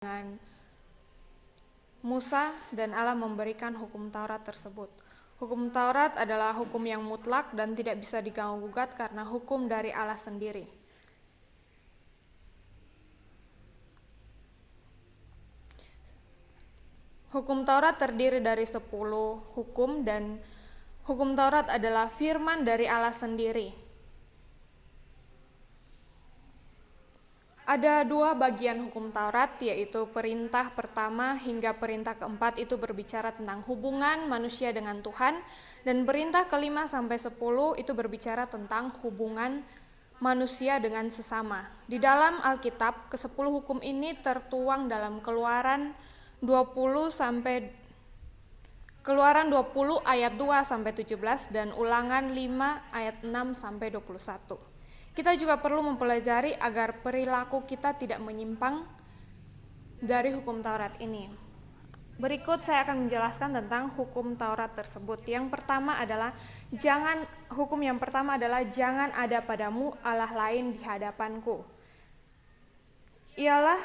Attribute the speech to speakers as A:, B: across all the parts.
A: dengan Musa dan Allah memberikan hukum Taurat tersebut. Hukum Taurat adalah hukum yang mutlak dan tidak bisa diganggu-gugat karena hukum dari Allah sendiri. Hukum Taurat terdiri dari 10 hukum dan hukum Taurat adalah firman dari Allah sendiri. Ada 2 bagian hukum Taurat, yaitu perintah pertama hingga perintah keempat itu berbicara tentang hubungan manusia dengan Tuhan, dan perintah kelima sampai 10 itu berbicara tentang hubungan manusia dengan sesama. Di dalam Alkitab, ke-10 hukum ini tertuang dalam Keluaran 20 ayat 2 sampai 17 dan Ulangan 5 ayat 6 sampai 21. Kita juga perlu mempelajari agar perilaku kita tidak menyimpang dari hukum Taurat ini. Berikut saya akan menjelaskan tentang hukum Taurat tersebut. Yang pertama adalah jangan ada padamu Allah lain di hadapanku. Ialah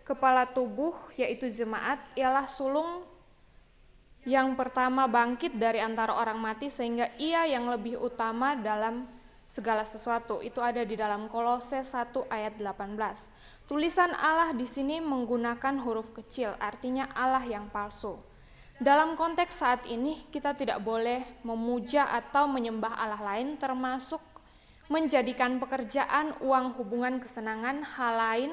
A: kepala tubuh, yaitu jemaat, ialah sulung yang pertama bangkit dari antara orang mati, sehingga ia yang lebih utama dalam segala sesuatu. Itu ada di dalam Kolose 1 ayat 18. Tulisan Allah di sini menggunakan huruf kecil, artinya Allah yang palsu. Dalam konteks saat ini, kita tidak boleh memuja atau menyembah Allah lain, termasuk menjadikan pekerjaan, uang, hubungan, kesenangan, hal lain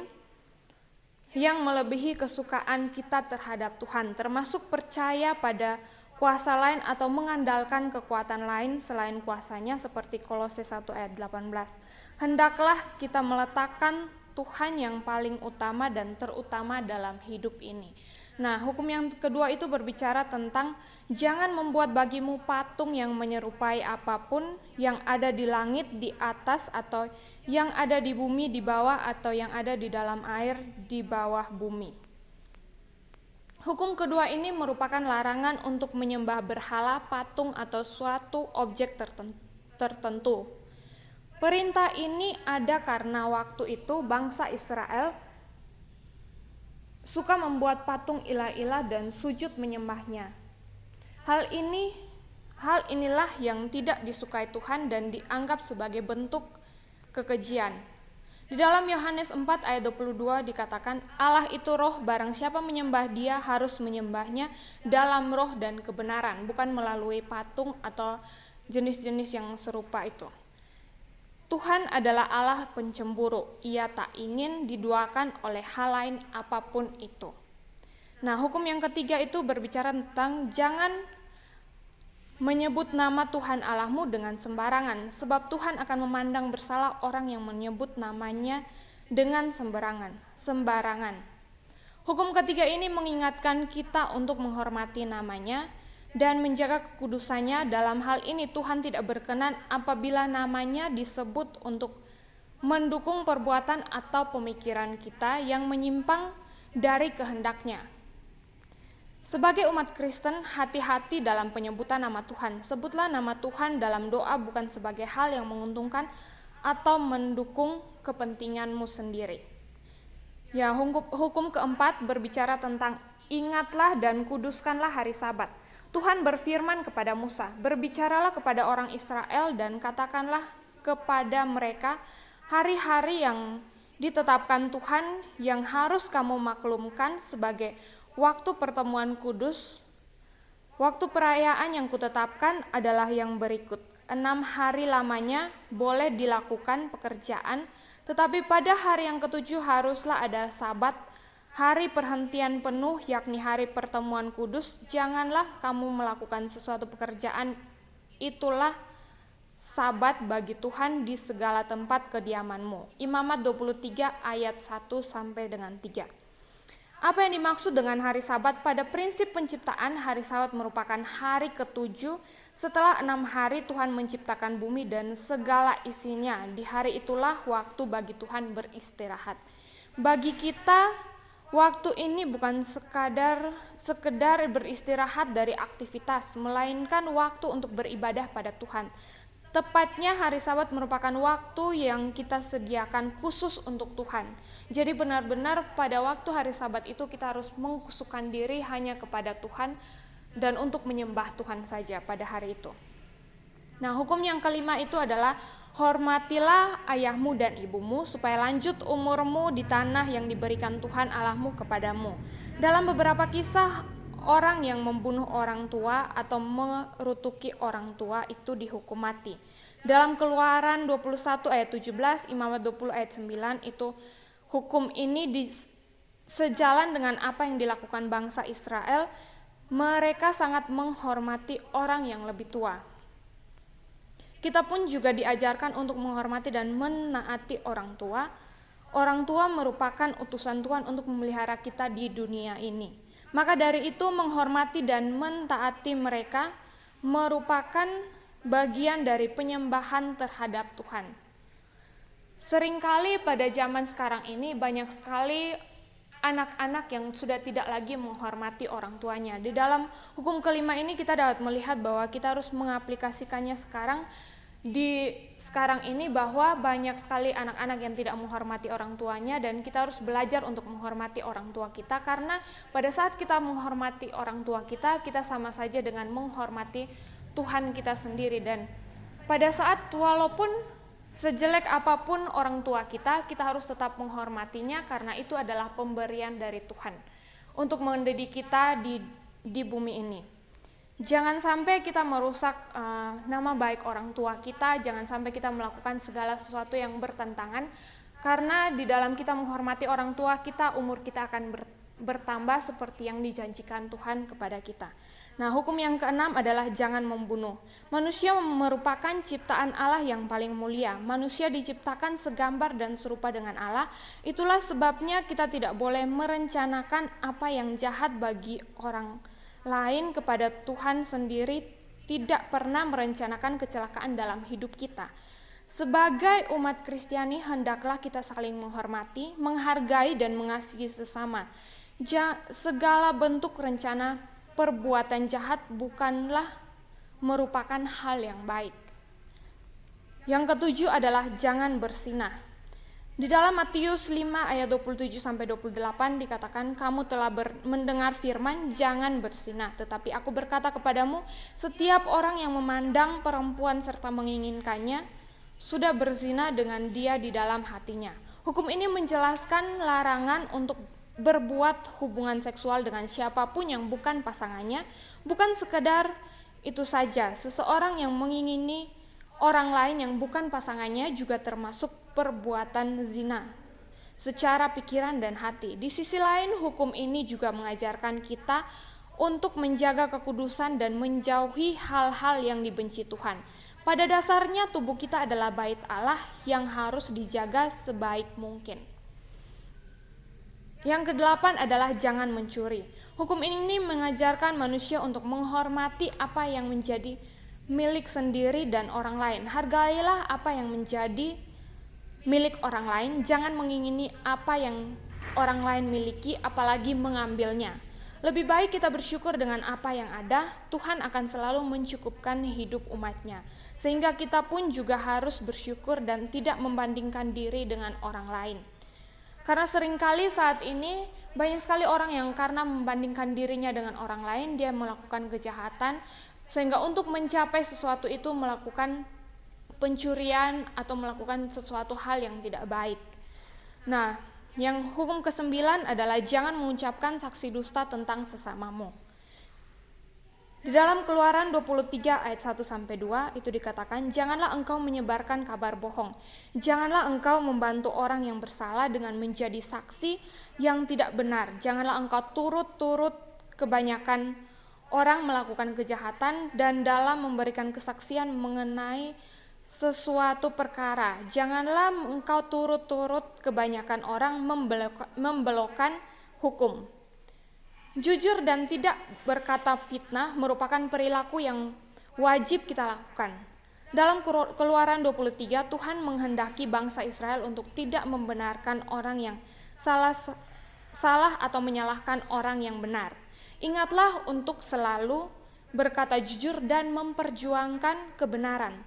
A: yang melebihi kesukaan kita terhadap Tuhan, termasuk percaya pada kuasa lain atau mengandalkan kekuatan lain selain kuasanya, seperti Kolose 1 ayat 18. Hendaklah kita meletakkan Tuhan yang paling utama dan terutama dalam hidup ini. Nah, hukum yang kedua itu berbicara tentang jangan membuat bagimu patung yang menyerupai apapun yang ada di langit di atas, atau yang ada di bumi di bawah, atau yang ada di dalam air di bawah bumi. Hukum kedua ini merupakan larangan untuk menyembah berhala, patung, atau suatu objek tertentu. Perintah ini ada karena waktu itu bangsa Israel suka membuat patung ilah-ilah dan sujud menyembahnya. Hal inilah yang tidak disukai Tuhan dan dianggap sebagai bentuk kekejian. Di dalam Yohanes 4 ayat 22 dikatakan, Allah itu roh, barang siapa menyembah dia harus menyembahnya dalam roh dan kebenaran, bukan melalui patung atau jenis-jenis yang serupa itu. Tuhan adalah Allah pencemburu, ia tak ingin diduakan oleh hal lain apapun itu. Nah, hukum yang ketiga itu berbicara tentang jangan menyebut nama Tuhan Allahmu dengan sembarangan, sebab Tuhan akan memandang bersalah orang yang menyebut namanya dengan sembarangan. Hukum ketiga ini mengingatkan kita untuk menghormati namanya dan menjaga kekudusannya. Dalam hal ini Tuhan tidak berkenan apabila namanya disebut untuk mendukung perbuatan atau pemikiran kita yang menyimpang dari kehendaknya. Sebagai umat Kristen, hati-hati dalam penyebutan nama Tuhan. Sebutlah nama Tuhan dalam doa bukan sebagai hal yang menguntungkan atau mendukung kepentinganmu sendiri. Ya, hukum keempat berbicara tentang ingatlah dan kuduskanlah hari Sabat. Tuhan berfirman kepada Musa, berbicaralah kepada orang Israel dan katakanlah kepada mereka hari-hari yang ditetapkan Tuhan yang harus kamu maklumkan sebagai waktu pertemuan kudus. Waktu perayaan yang kutetapkan adalah yang berikut. 6 hari lamanya boleh dilakukan pekerjaan, tetapi pada hari yang ke-7 haruslah ada Sabat, hari perhentian penuh, yakni hari pertemuan kudus. Janganlah kamu melakukan sesuatu pekerjaan, itulah Sabat bagi Tuhan di segala tempat kediamanmu. Imamat 23 ayat 1 sampai dengan 3. Apa yang dimaksud dengan hari Sabat? Pada prinsip penciptaan, hari Sabat merupakan hari ke-7 setelah 6 hari Tuhan menciptakan bumi dan segala isinya. Di hari itulah waktu bagi Tuhan beristirahat. Bagi kita, waktu ini bukan sekedar beristirahat dari aktivitas, melainkan waktu untuk beribadah pada Tuhan. Tepatnya hari Sabat merupakan waktu yang kita sediakan khusus untuk Tuhan. Jadi benar-benar pada waktu hari Sabat itu kita harus mengkhususkan diri hanya kepada Tuhan dan untuk menyembah Tuhan saja pada hari itu. Nah, hukum yang kelima itu adalah hormatilah ayahmu dan ibumu supaya lanjut umurmu di tanah yang diberikan Tuhan Allahmu kepadamu. Dalam beberapa kisah, orang yang membunuh orang tua atau merutuki orang tua itu dihukum mati. Dalam Keluaran 21 ayat 17, Imamat 20 ayat 9 itu hukum ini sejalan dengan apa yang dilakukan bangsa Israel. Mereka sangat menghormati orang yang lebih tua. Kita pun juga diajarkan untuk menghormati dan menaati orang tua. Orang tua merupakan utusan Tuhan untuk memelihara kita di dunia ini. Maka dari itu menghormati dan mentaati mereka merupakan bagian dari penyembahan terhadap Tuhan. Seringkali pada zaman sekarang ini banyak sekali anak-anak yang sudah tidak lagi menghormati orang tuanya. Di dalam hukum kelima ini kita dapat melihat bahwa kita harus mengaplikasikannya sekarang ini bahwa banyak sekali anak-anak yang tidak menghormati orang tuanya dan kita harus belajar untuk menghormati orang tua kita, karena pada saat kita menghormati orang tua kita sama saja dengan menghormati Tuhan kita sendiri. Dan pada saat walaupun sejelek apapun orang tua kita harus tetap menghormatinya karena itu adalah pemberian dari Tuhan untuk mendidik kita di bumi ini. Jangan sampai kita merusak nama baik orang tua kita, jangan sampai kita melakukan segala sesuatu yang bertentangan, karena di dalam kita menghormati orang tua kita, umur kita akan bertambah seperti yang dijanjikan Tuhan kepada kita. Nah, hukum yang keenam adalah jangan membunuh. Manusia merupakan ciptaan Allah yang paling mulia. Manusia diciptakan segambar dan serupa dengan Allah. Itulah sebabnya kita tidak boleh merencanakan apa yang jahat bagi orang lain kepada Tuhan sendiri tidak pernah merencanakan kecelakaan dalam hidup kita. Sebagai umat Kristiani, hendaklah kita saling menghormati, menghargai dan mengasihi sesama. Segala bentuk rencana perbuatan jahat bukanlah merupakan hal yang baik. Yang ketujuh adalah jangan berzinah. Di dalam Matius 5 ayat 27-28 dikatakan, kamu telah mendengar firman, jangan berzinah. Tetapi aku berkata kepadamu, setiap orang yang memandang perempuan serta menginginkannya, sudah berzina dengan dia di dalam hatinya. Hukum ini menjelaskan larangan untuk berbuat hubungan seksual dengan siapapun yang bukan pasangannya. Bukan sekedar itu saja, seseorang yang mengingini orang lain yang bukan pasangannya juga termasuk perbuatan zina secara pikiran dan hati. Di sisi lain, hukum ini juga mengajarkan kita untuk menjaga kekudusan dan menjauhi hal-hal yang dibenci Tuhan. Pada dasarnya tubuh kita adalah bait Allah yang harus dijaga sebaik mungkin. Yang kedelapan adalah jangan mencuri. Hukum ini mengajarkan manusia untuk menghormati apa yang menjadi milik sendiri dan orang lain. Hargailah apa yang menjadi milik orang lain, jangan mengingini apa yang orang lain miliki, apalagi mengambilnya. Lebih baik kita bersyukur dengan apa yang ada. Tuhan akan selalu mencukupkan hidup umatnya, sehingga kita pun juga harus bersyukur dan tidak membandingkan diri dengan orang lain. Karena seringkali saat ini banyak sekali orang yang karena membandingkan dirinya dengan orang lain, dia melakukan kejahatan, sehingga untuk mencapai sesuatu itu melakukan pencurian atau melakukan sesuatu hal yang tidak baik. Nah, yang hukum ke-9 adalah jangan mengucapkan saksi dusta tentang sesamamu. Di dalam Keluaran 23 ayat 1-2 itu dikatakan, janganlah engkau menyebarkan kabar bohong. Janganlah engkau membantu orang yang bersalah dengan menjadi saksi yang tidak benar. Janganlah engkau turut-turut kebanyakan orang melakukan kejahatan dan dalam memberikan kesaksian mengenai sesuatu perkara. Janganlah engkau turut-turut kebanyakan orang membelokkan hukum. Jujur dan tidak berkata fitnah merupakan perilaku yang wajib kita lakukan. Dalam Keluaran 23, Tuhan menghendaki bangsa Israel untuk tidak membenarkan orang yang salah atau menyalahkan orang yang benar. Ingatlah untuk selalu berkata jujur dan memperjuangkan kebenaran.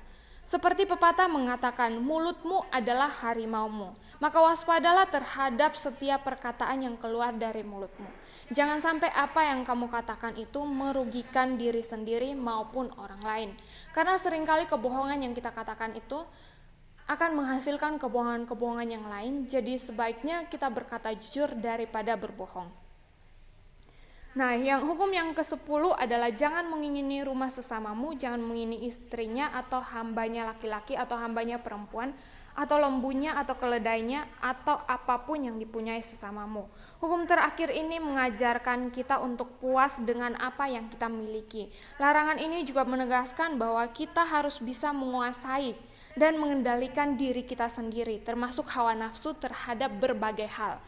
A: Seperti pepatah mengatakan, mulutmu adalah harimaumu. Maka waspadalah terhadap setiap perkataan yang keluar dari mulutmu. Jangan sampai apa yang kamu katakan itu merugikan diri sendiri maupun orang lain. Karena seringkali kebohongan yang kita katakan itu akan menghasilkan kebohongan-kebohongan yang lain. Jadi sebaiknya kita berkata jujur daripada berbohong. Nah, hukum yang ke-10 adalah jangan mengingini rumah sesamamu, jangan mengingini istrinya atau hambanya laki-laki atau hambanya perempuan, atau lembunya atau keledainya, atau apapun yang dipunyai sesamamu. Hukum terakhir ini mengajarkan kita untuk puas dengan apa yang kita miliki. Larangan ini juga menegaskan bahwa kita harus bisa menguasai dan mengendalikan diri kita sendiri, termasuk hawa nafsu terhadap berbagai hal.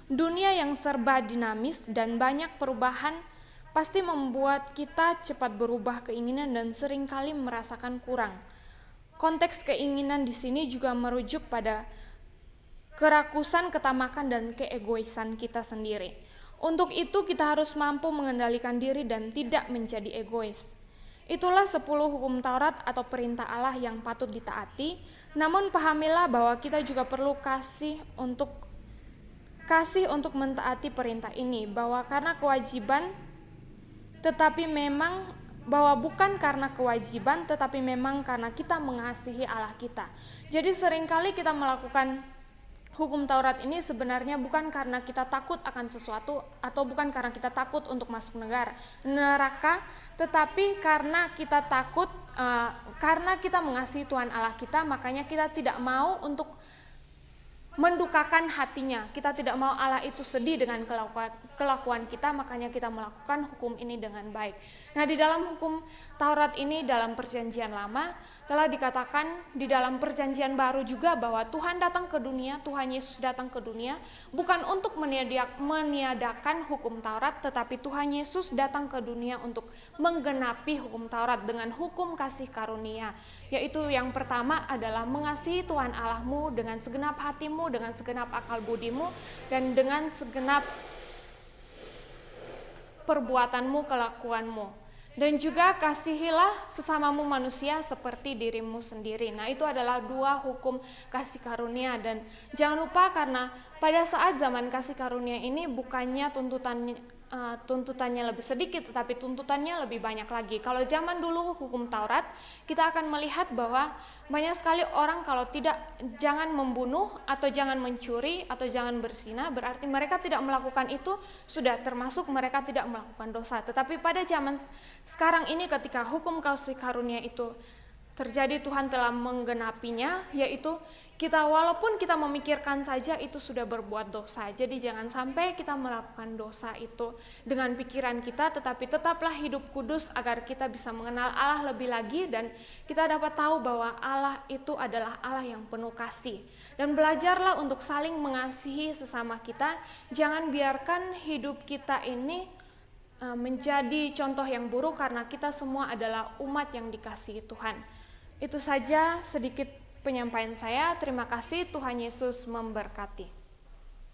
A: Dunia yang serba dinamis dan banyak perubahan pasti membuat kita cepat berubah keinginan dan seringkali merasakan kurang. Konteks keinginan di sini juga merujuk pada kerakusan, ketamakan, dan keegoisan kita sendiri. Untuk itu kita harus mampu mengendalikan diri dan tidak menjadi egois. Itulah 10 hukum Taurat atau perintah Allah yang patut ditaati. Namun pahamilah bahwa kita juga perlu kasih untuk mentaati perintah ini, bahwa karena kewajiban tetapi memang bahwa bukan karena kewajiban tetapi memang karena kita mengasihi Allah kita. Jadi seringkali kita melakukan hukum Taurat ini sebenarnya bukan karena kita takut akan sesuatu atau bukan karena kita takut untuk masuk neraka, tetapi karena kita takut, karena kita mengasihi Tuhan Allah kita, makanya kita tidak mau untuk mendukakan hatinya. Kita tidak mau Allah itu sedih dengan kelakuan kita, makanya kita melakukan hukum ini dengan baik. Nah, di dalam hukum Taurat ini dalam Perjanjian Lama telah dikatakan di dalam Perjanjian Baru juga bahwa Tuhan datang ke dunia, Tuhan Yesus datang ke dunia bukan untuk meniadakan hukum Taurat, tetapi Tuhan Yesus datang ke dunia untuk menggenapi hukum Taurat dengan hukum kasih karunia, yaitu yang pertama adalah mengasihi Tuhan Allahmu dengan segenap hatimu, dengan segenap akal budimu, dan dengan segenap perbuatanmu, kelakuanmu. Dan juga kasihilah sesamamu manusia seperti dirimu sendiri. Nah, itu adalah 2 hukum kasih karunia. Dan jangan lupa, karena pada saat zaman kasih karunia ini bukannya tuntutannya lebih sedikit, tetapi tuntutannya lebih banyak lagi. Kalau zaman dulu hukum Taurat, kita akan melihat bahwa banyak sekali orang kalau jangan membunuh atau jangan mencuri atau jangan berzina, berarti mereka tidak melakukan itu sudah termasuk mereka tidak melakukan dosa. Tetapi pada zaman sekarang ini ketika hukum kasih karunia itu terjadi, Tuhan telah menggenapinya, yaitu kita walaupun kita memikirkan saja itu sudah berbuat dosa. Jadi jangan sampai kita melakukan dosa itu dengan pikiran kita, tetapi tetaplah hidup kudus agar kita bisa mengenal Allah lebih lagi dan kita dapat tahu bahwa Allah itu adalah Allah yang penuh kasih. Dan belajarlah untuk saling mengasihi sesama kita. Jangan biarkan hidup kita ini menjadi contoh yang buruk, karena kita semua adalah umat yang dikasihi Tuhan. Itu saja sedikit penyampaian saya. Terima kasih, Tuhan Yesus memberkati.